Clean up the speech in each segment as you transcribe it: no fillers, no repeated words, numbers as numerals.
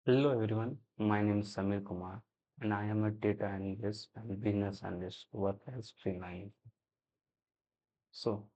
Hello everyone, my name is Samir Kumar and I am a data analyst and business analyst who work as freelance. So,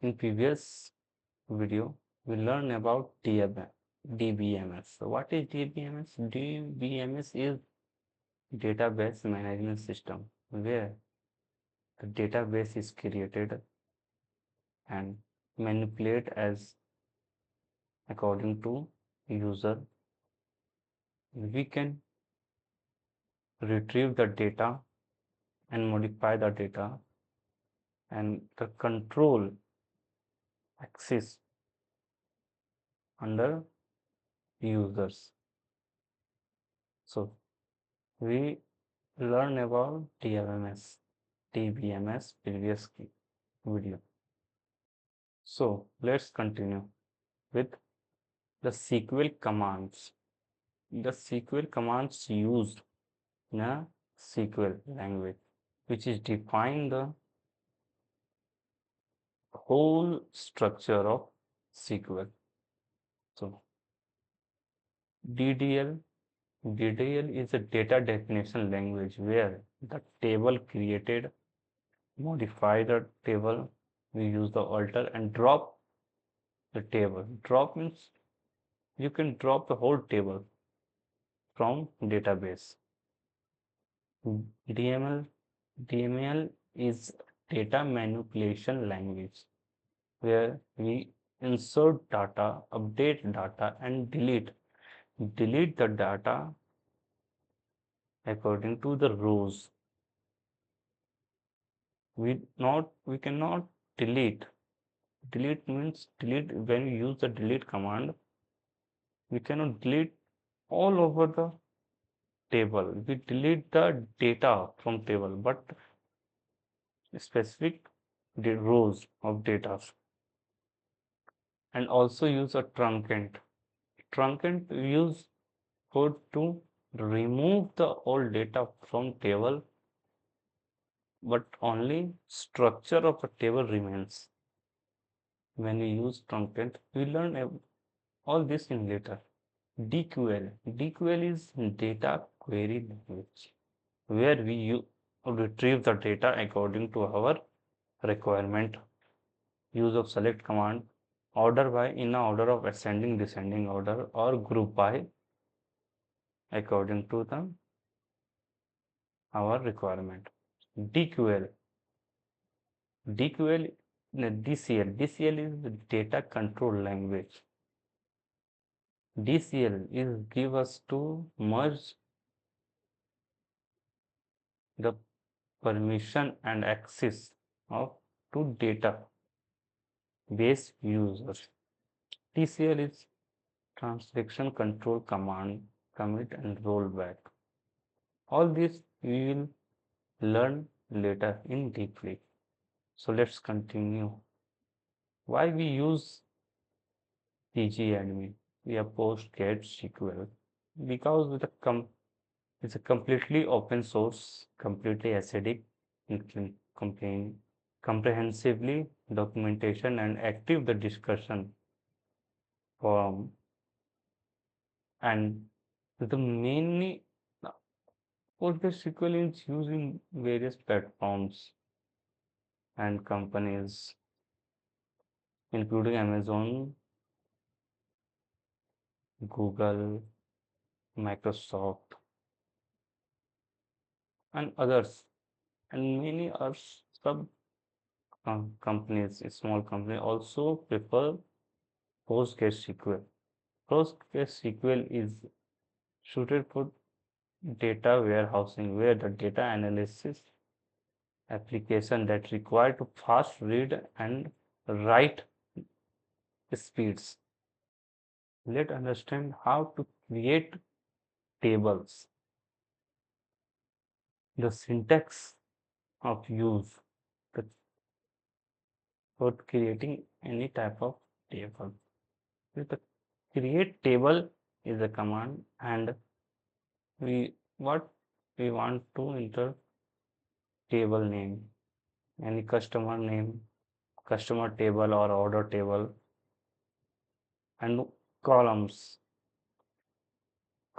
in previous video, we learned about DBMS. So, what is DBMS? DBMS is database management system where the database is created and manipulated as according to user. We can retrieve the data and modify the data and the control access under users. So we learn about DBMS previous video. So let's continue with the SQL commands. The SQL commands used in a SQL language, which is define the whole structure of SQL. So DDL DDL is a data definition language where the table created, modify the table, we use the alter and drop the table. Drop means you can drop the whole table from database. DML DML is data manipulation language where we insert data, update data and delete the data according to the rows. We cannot delete. Delete means delete when we use the delete command, we cannot delete all over the table. We delete the data from table, but specific the rows of data, and also use a truncate. Truncate use code to remove the old data from table, but only structure of a table remains. When we use truncate, we learn all this in later. DQL. DQL is data query language where we retrieve the data according to our requirement. Use of select command, order by in a order of ascending descending order or group by according to our requirement. DQL. DQL DCL. DCL is the data control language. DCL is give us to merge the permission and access of to data base users. TCL is transaction control command, commit and rollback. All this we will learn later in deeply. So let's continue. Why we use pgadmin? We have PostgreSQL because it's a completely open source, completely acidic, comprehensively documentation and active the discussion forum, and the mainly PostgreSQL is used in various platforms and companies, including Amazon, Google, Microsoft, and others, and many other sub companies, small companies also prefer PostgreSQL. PostgreSQL is suited for data warehousing, where the data analysis application that require to fast read and write speeds. Let's understand how to create tables. The syntax of use the, for creating any type of table. The create table is a command, and what we want to enter table name, any customer name, customer table or order table, and columns.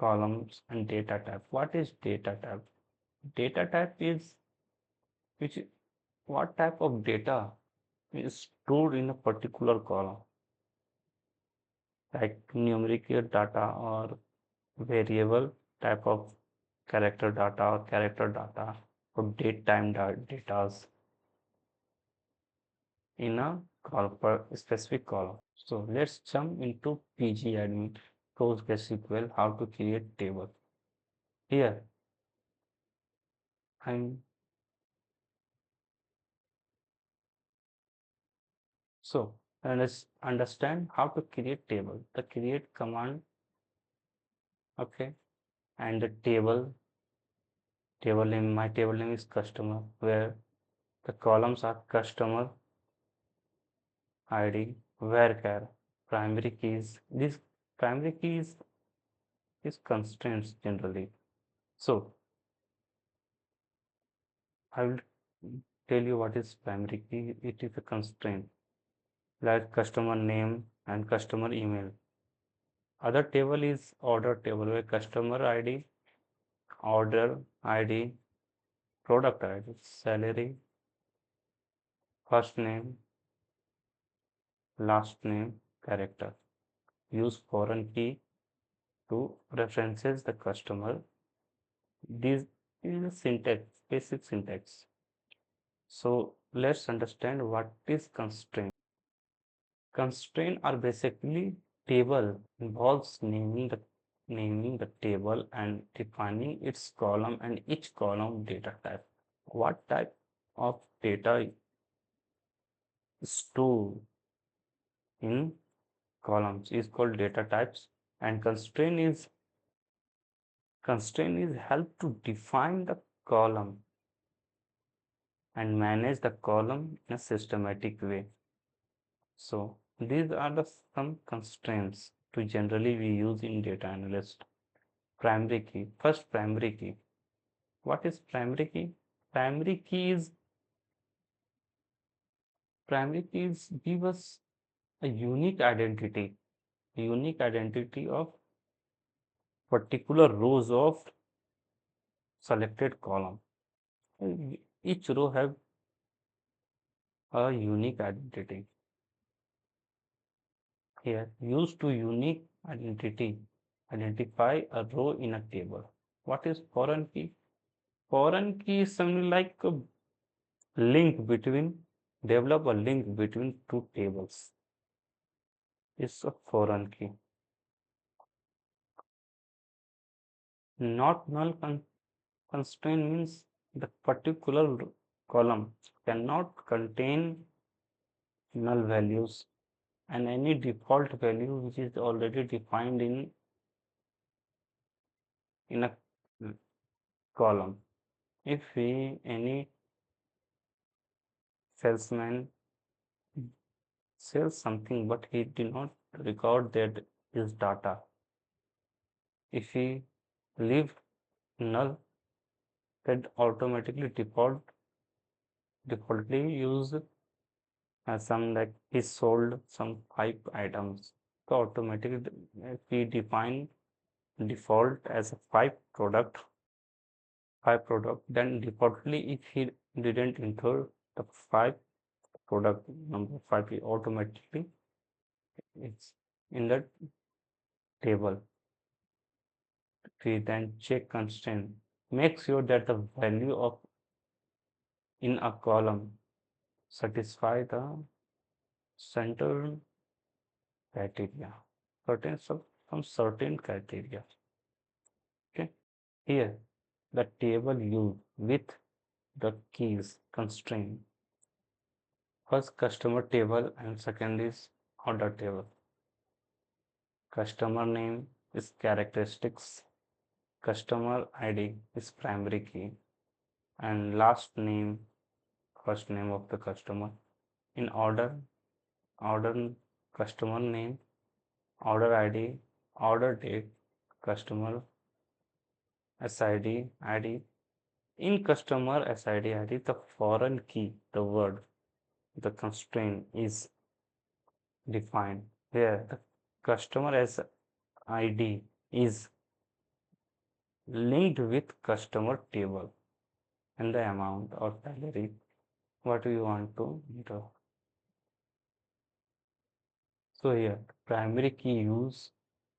columns and data type. What is data type? Data type is which what type of data is stored in a particular column, like numerical data or variable type of character data or character data or date time data in a specific column. So let's jump into pgadmin PostgreSQL how to create table. Here I'm so let's understand how to create table. The create command, okay, and the table name. My table name is customer, where the columns are customer ID, varchar, primary keys. This primary keys is constraints generally. So I will tell you what is primary key. It is a constraint like customer name and customer email. Other table is order table where customer ID, order ID, product ID, salary, first name, last name, character. Use foreign key to references the customer. This is syntax, basic syntax. So let's understand what is constraint. Constraint are basically table involves naming the table and defining its column and each column data type. What type of data is stored in columns is called data types, and constraint is help to define the column and manage the column in a systematic way. So these are the some constraints to generally we use in data analyst. Primary key. First, primary key. What is primary key? Primary keys primary keys give us a unique identity of particular rows of selected column. Each row have a unique identity. Here, used to unique identity identify a row in a table. What is foreign key? Foreign key is something like a link between develop a link between two tables. It's a foreign key. Not null constraint means the particular column cannot contain null values and any default value which is already defined in a column. If we any salesman sells something but he did not record that his data, if he leave null, that automatically defaultly use some like he sold some 5 items. So automatically if we define default as a five product, then defaultly if he didn't enter the five product number five, he automatically it's in the table. We then check constraint. Make sure that the value of in a column satisfy the center criteria. Some certain criteria. Okay. Here the table used with the keys constraint. First customer table and second is order table. Customer name is characteristics, customer ID is primary key, and last name, first name of the customer. In order customer name, order ID, order date, customer SID, ID. In customer SID, ID, the foreign key, the word, the constraint is defined where the customer as ID is linked with customer table and the amount or salary what you want to enter. So here primary key use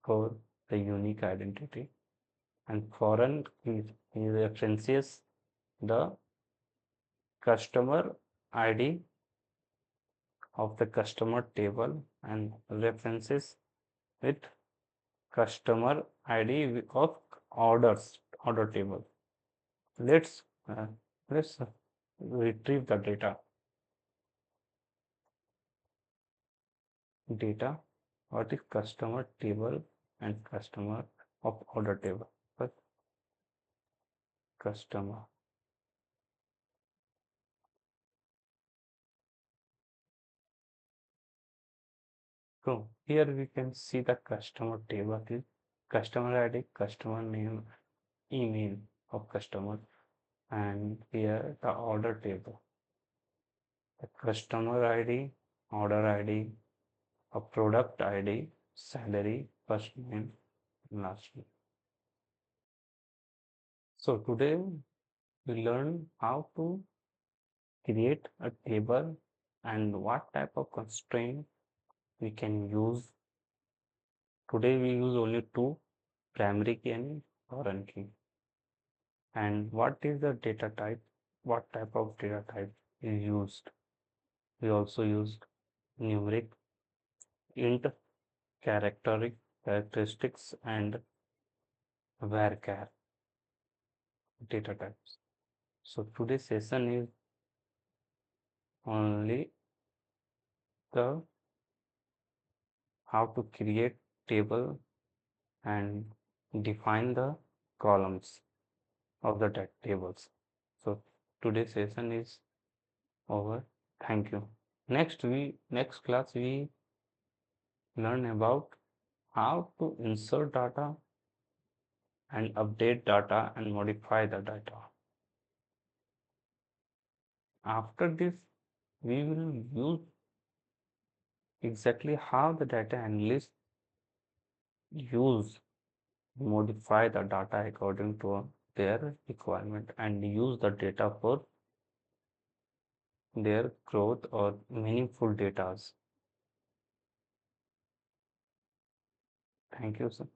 for the unique identity and foreign key references the customer ID of the customer table and references with customer ID of order table. Let's uh, let's retrieve the data. What is customer table and customer of order table? First, customer. So here we can see the customer table is customer ID, customer name, email of customer, and here the order table. The customer ID, order ID, a product ID, salary, first name, last name. So today we learn how to create a table and what type of constraint we can use. Today we use only two, primary key and foreign key. And what is the data type? What type of data type is used? We also used numeric, int, characteristics, and varchar data types. So today's session is only the how to create table and define the columns of the tables. So today's session is over. Thank you. Next class we learn about how to insert data and update data and modify the data. After this, we will use exactly how the data analysts use modify the data according to their requirement and use the data for their growth or meaningful data. Thank you, sir.